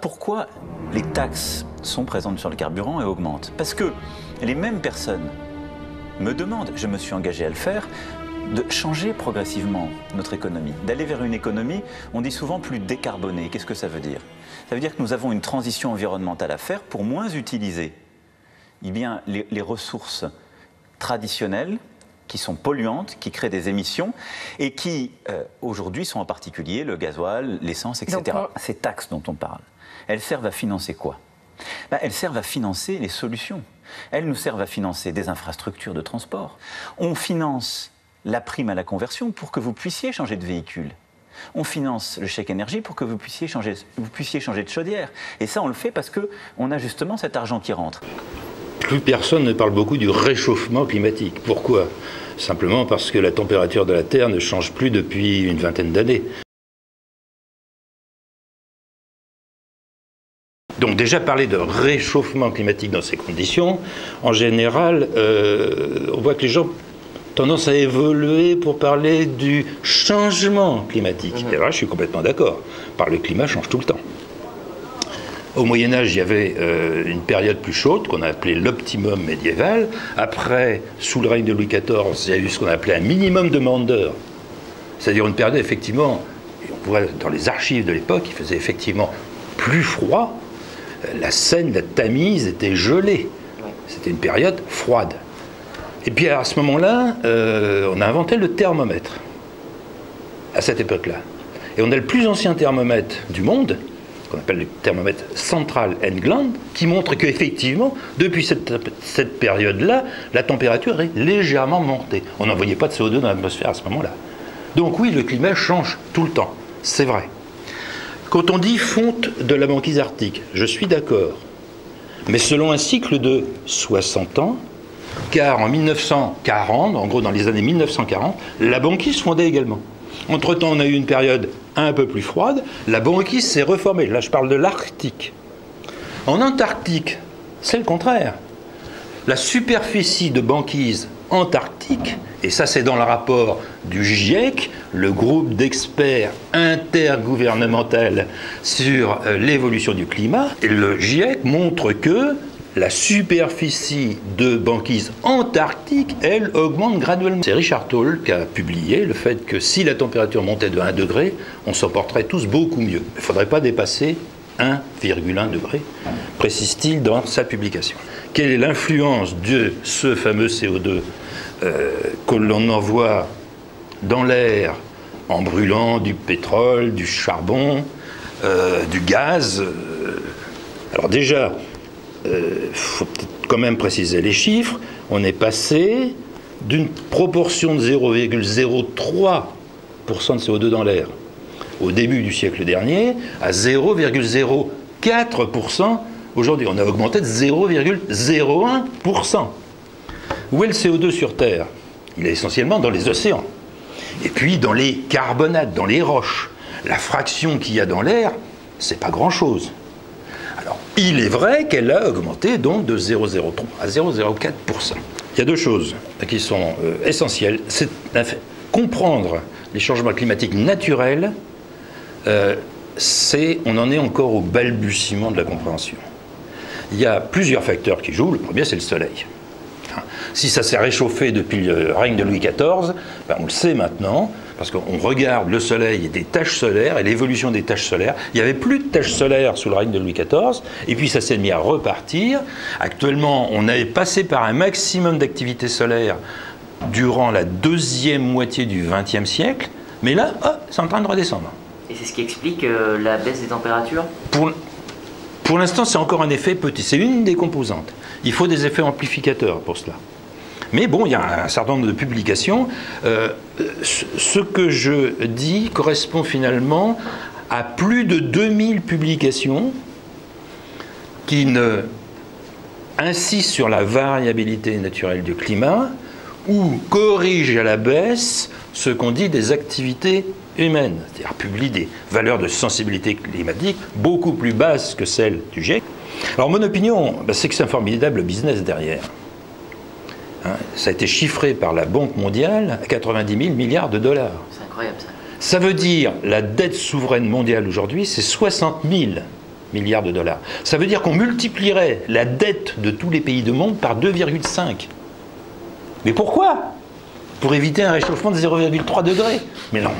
pourquoi les taxes sont présentes sur le carburant et augmentent. Parce que les mêmes personnes me demandent, je me suis engagé à le faire, de changer progressivement notre économie, d'aller vers une économie, on dit souvent plus décarbonée. Qu'est-ce que ça veut dire? Ça veut dire que nous avons une transition environnementale à faire pour moins utiliser bien, les ressources traditionnelles qui sont polluantes, qui créent des émissions et qui, aujourd'hui, sont en particulier le gasoil, l'essence, etc. Ces taxes dont on parle, elles servent à financer quoi? Elles servent à financer les solutions. Elles nous servent à financer des infrastructures de transport. On finance la prime à la conversion pour que vous puissiez changer de véhicule. On finance le chèque énergie pour que vous puissiez changer de chaudière. Et ça, on le fait parce qu'on a justement cet argent qui rentre. Plus personne ne parle beaucoup du réchauffement climatique. Pourquoi? Simplement parce que la température de la Terre ne change plus depuis une vingtaine d'années. Donc déjà parler de réchauffement climatique dans ces conditions, en général, on voit que les gens ont tendance à évoluer pour parler du changement climatique. Et là, je suis complètement d'accord. Le climat change tout le temps. Au Moyen-Âge, il y avait une période plus chaude qu'on a appelée l'optimum médiéval. Après, sous le règne de Louis XIV, il y a eu ce qu'on appelait un minimum de Maunder. C'est-à-dire une période, effectivement, et on voit dans les archives de l'époque, il faisait effectivement plus froid. La Seine, la Tamise était gelée. C'était une période froide. Et puis à ce moment-là, on a inventé le thermomètre, à cette époque-là. Et on a le plus ancien thermomètre du monde, qu'on appelle le thermomètre Central England, qui montre qu'effectivement, depuis cette période-là, la température est légèrement montée. On n'envoyait pas de CO2 dans l'atmosphère à ce moment-là. Donc oui, le climat change tout le temps, c'est vrai. Quand on dit fonte de la banquise arctique, je suis d'accord. Mais selon un cycle de 60 ans, car en 1940, en gros dans les années 1940, la banquise fondait également. Entre-temps, on a eu une période un peu plus froide, la banquise s'est reformée. Là, je parle de l'Arctique. En Antarctique, c'est le contraire. La superficie de banquise antarctique, et ça c'est dans le rapport du GIEC, le groupe d'experts intergouvernemental sur l'évolution du climat, et le GIEC montre que la superficie de banquise antarctique, elle, augmente graduellement. C'est Richard Tol qui a publié le fait que si la température montait de 1 degré, on s'en porterait tous beaucoup mieux. Il ne faudrait pas dépasser 1,1 degré, précise-t-il dans sa publication. Quelle est l'influence de ce fameux CO2 que l'on envoie dans l'air en brûlant du pétrole, du charbon, du gaz? Alors déjà, faut peut-être quand même préciser les chiffres. On est passé d'une proportion de 0,03% de CO2 dans l'air au début du siècle dernier à 0,04% aujourd'hui. On a augmenté de 0,01%. Où est le CO2 sur Terre? Il est essentiellement dans les océans. Et puis dans les carbonates, dans les roches. La fraction qu'il y a dans l'air, c'est pas grand-chose. Alors, il est vrai qu'elle a augmenté donc de 0,03 à 0,04%. Il y a deux choses qui sont essentielles. C'est comprendre les changements climatiques naturels. On en est encore au balbutiement de la compréhension. Il y a plusieurs facteurs qui jouent. Le premier, c'est le soleil. Si ça s'est réchauffé depuis le règne de Louis XIV, ben on le sait maintenant, parce qu'on regarde le soleil et des taches solaires et l'évolution des taches solaires. Il n'y avait plus de taches solaires sous le règne de Louis XIV, et puis ça s'est mis à repartir. Actuellement, on est passé par un maximum d'activité solaire durant la deuxième moitié du XXe siècle, mais là, c'est en train de redescendre. Et c'est ce qui explique la baisse des températures? Pour l'instant, c'est encore un effet petit. C'est une des composantes. Il faut des effets amplificateurs pour cela. Mais bon, il y a un certain nombre de publications. Ce que je dis correspond finalement à plus de 2000 publications qui insistent sur la variabilité naturelle du climat ou corrigent à la baisse ce qu'on dit des activités humaines, c'est-à-dire publient des valeurs de sensibilité climatique beaucoup plus basses que celles du GIEC. Alors mon opinion, c'est que c'est un formidable business derrière. Ça a été chiffré par la Banque mondiale à 90 000 milliards de dollars. C'est incroyable ça. Ça veut dire la dette souveraine mondiale aujourd'hui, c'est 60 000 milliards de dollars. Ça veut dire qu'on multiplierait la dette de tous les pays du monde par 2,5. Mais pourquoi? Pour éviter un réchauffement de 0,3 degrés. Mais non,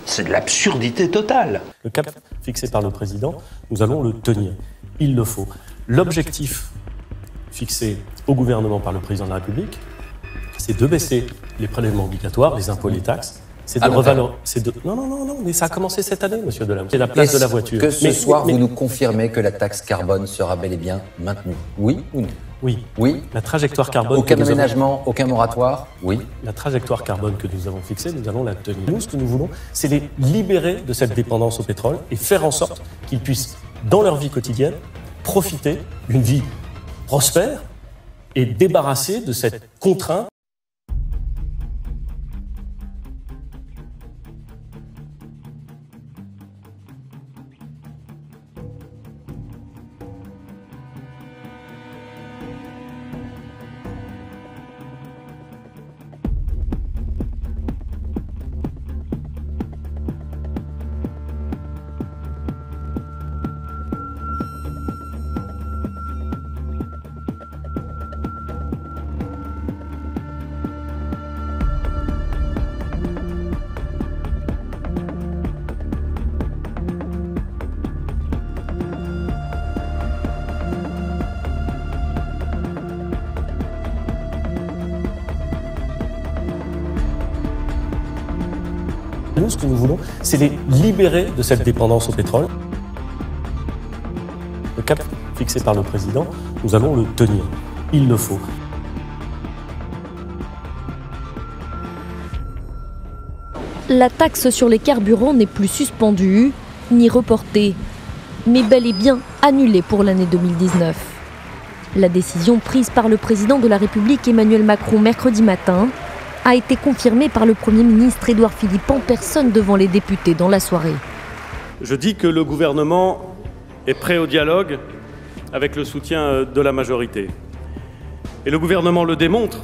c'est de l'absurdité totale. Le cap fixé par le président, nous allons le tenir. Il le faut. L'objectif fixé au gouvernement par le président de la République, c'est de baisser les prélèvements obligatoires, les impôts, les taxes. C'est de revaloriser. Non, mais ça a commencé cette année, monsieur Delam. C'est la place de la voiture. Que ce soir, vous nous confirmez que la taxe carbone sera bel et bien maintenue? Oui ou non? Oui. Oui. La trajectoire carbone. Aucun aménagement, aucun moratoire? Oui. La trajectoire carbone que nous avons fixée, nous allons la tenir. Nous, ce que nous voulons, c'est les libérer de cette dépendance au pétrole et faire en sorte qu'ils puissent, dans leur vie quotidienne, profiter d'une vie prospère et débarrasser de cette contrainte. Nous, ce que nous voulons, c'est les libérer de cette dépendance au pétrole. Le cap fixé par le président, nous allons le tenir. Il le faut. La taxe sur les carburants n'est plus suspendue, ni reportée, mais bel et bien annulée pour l'année 2019. La décision prise par le président de la République Emmanuel Macron mercredi matin a été confirmée par le Premier ministre Édouard Philippe en personne devant les députés dans la soirée. Je dis que le gouvernement est prêt au dialogue avec le soutien de la majorité. Et le gouvernement le démontre,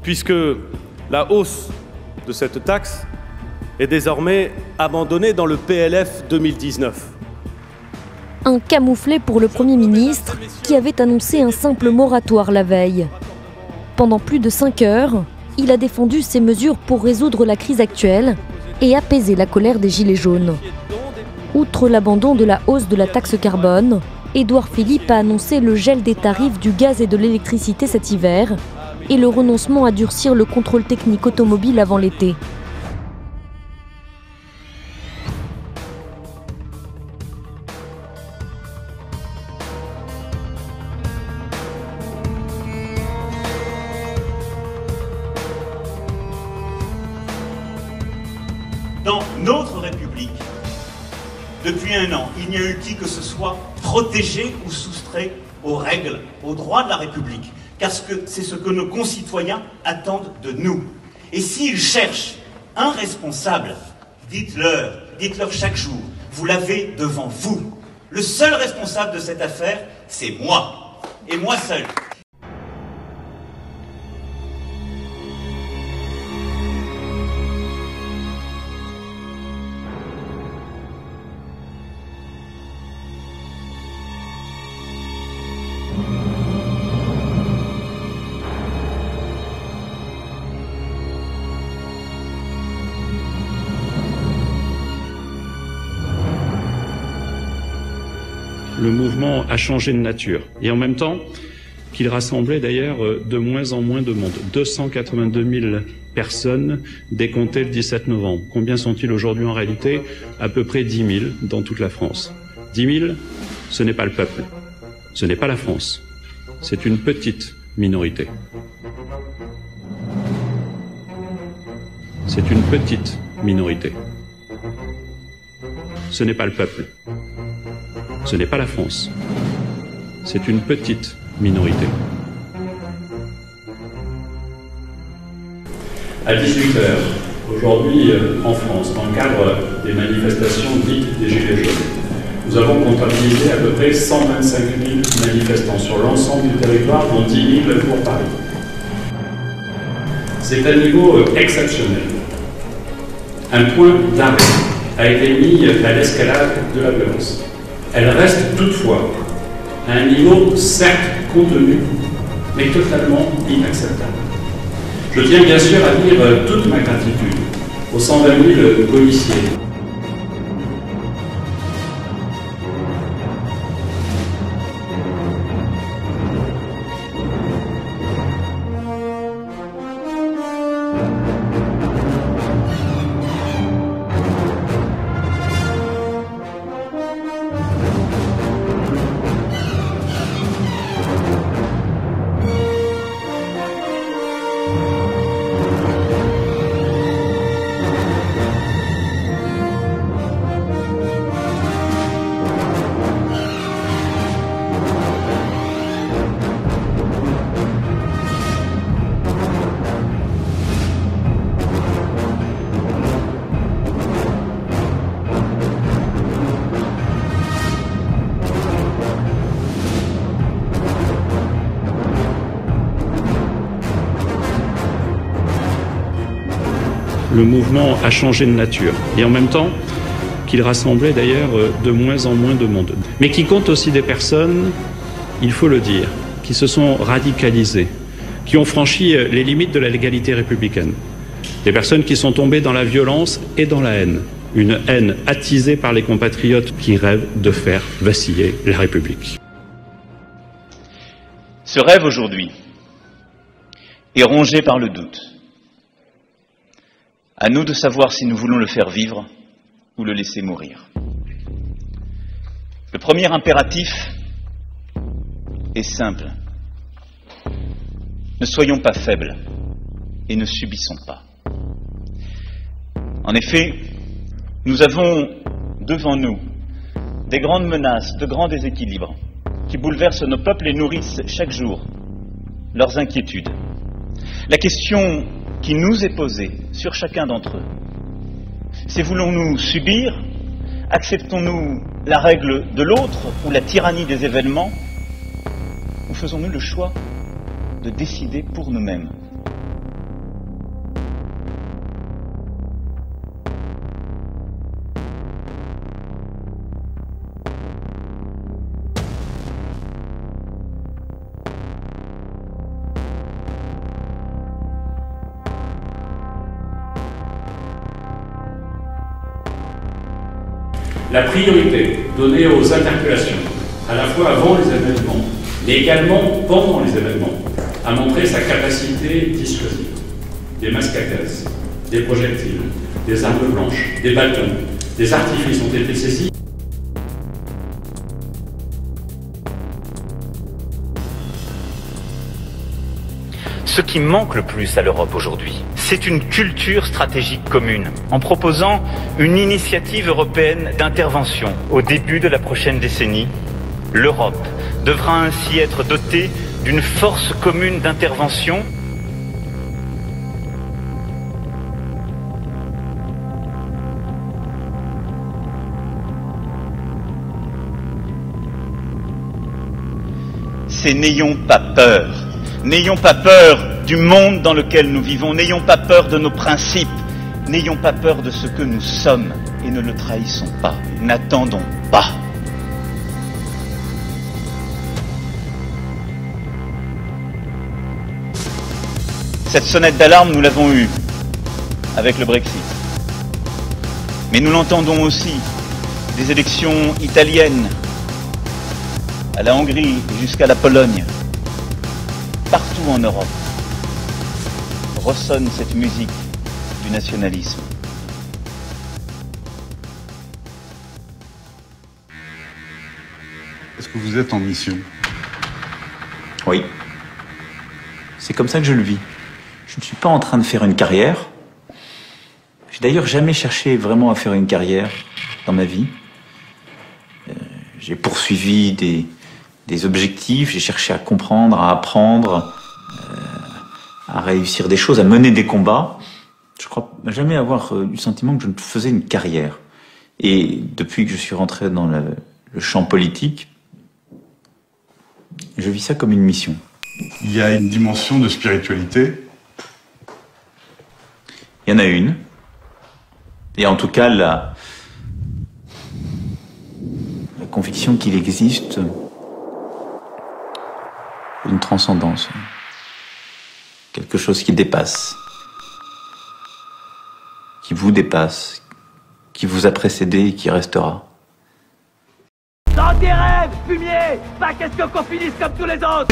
puisque la hausse de cette taxe est désormais abandonnée dans le PLF 2019. Un camouflet pour le Premier ministre qui avait annoncé un simple moratoire la veille. Pendant plus de 5 heures, il a défendu ces mesures pour résoudre la crise actuelle et apaiser la colère des Gilets jaunes. Outre l'abandon de la hausse de la taxe carbone, Édouard Philippe a annoncé le gel des tarifs du gaz et de l'électricité cet hiver et le renoncement à durcir le contrôle technique automobile avant l'été. Dans notre République, depuis un an, il n'y a eu qui que ce soit protégé ou soustrait aux règles, aux droits de la République, car c'est ce que nos concitoyens attendent de nous. Et s'ils cherchent un responsable, dites-leur chaque jour, vous l'avez devant vous. Le seul responsable de cette affaire, c'est moi, et moi seul. Le mouvement a changé de nature et en même temps qu'il rassemblait d'ailleurs de moins en moins de monde. 282 000 personnes décomptées le 17 novembre. Combien sont-ils aujourd'hui en réalité? À peu près 10 000 dans toute la France. 10 000, ce n'est pas le peuple, ce n'est pas la France, c'est une petite minorité. C'est une petite minorité. Ce n'est pas le peuple. Ce n'est pas la France. C'est une petite minorité. À 18h, aujourd'hui en France, dans le cadre des manifestations dites des Gilets jaunes, nous avons comptabilisé à peu près 125 000 manifestants sur l'ensemble du territoire, dont 10 000 pour Paris. C'est un niveau exceptionnel. Un point d'arrêt a été mis à l'escalade de la violence. Elle reste toutefois à un niveau certes contenu, mais totalement inacceptable. Je tiens bien sûr à dire toute ma gratitude aux 120 000 policiers. Le mouvement a changé de nature et en même temps qu'il rassemblait d'ailleurs de moins en moins de monde. Mais qui compte aussi des personnes, il faut le dire, qui se sont radicalisées, qui ont franchi les limites de la légalité républicaine. Des personnes qui sont tombées dans la violence et dans la haine. Une haine attisée par les compatriotes qui rêvent de faire vaciller la République. Ce rêve aujourd'hui est rongé par le doute. À nous de savoir si nous voulons le faire vivre ou le laisser mourir. Le premier impératif est simple. Ne soyons pas faibles et ne subissons pas. En effet, nous avons devant nous des grandes menaces, de grands déséquilibres qui bouleversent nos peuples et nourrissent chaque jour leurs inquiétudes. La question qui nous est posée sur chacun d'entre eux, c'est voulons-nous subir, acceptons-nous la règle de l'autre ou la tyrannie des événements, ou faisons-nous le choix de décider pour nous-mêmes? La priorité donnée aux interpellations, à la fois avant les événements, mais également pendant les événements, a montré sa capacité dissuasive. Des masques à gaz, des projectiles, des armes blanches, des bâtons, des artifices ont été saisis. Ce qui manque le plus à l'Europe aujourd'hui, c'est une culture stratégique commune, en proposant une initiative européenne d'intervention. Au début de la prochaine décennie, l'Europe devra ainsi être dotée d'une force commune d'intervention . C'est n'ayons pas peur. N'ayons pas peur du monde dans lequel nous vivons, n'ayons pas peur de nos principes, n'ayons pas peur de ce que nous sommes et ne le trahissons pas, n'attendons pas. Cette sonnette d'alarme, nous l'avons eue avec le Brexit. Mais nous l'entendons aussi des élections italiennes, à la Hongrie jusqu'à la Pologne. Partout en Europe ressonne cette musique du nationalisme. Est-ce que vous êtes en mission? Oui. C'est comme ça que je le vis. Je ne suis pas en train de faire une carrière. J'ai d'ailleurs jamais cherché vraiment à faire une carrière dans ma vie. J'ai poursuivi des objectifs, j'ai cherché à comprendre, à apprendre, à réussir des choses, à mener des combats. Je crois jamais avoir eu le sentiment que je faisais une carrière. Et depuis que je suis rentré dans le champ politique, je vis ça comme une mission. Il y a une dimension de spiritualité? Il y en a une. Et en tout cas, la conviction qu'il existe une transcendance, quelque chose qui dépasse, qui vous dépasse, qui vous a précédé et qui restera. Dans tes rêves, fumier, pas question qu'on finisse comme tous les autres.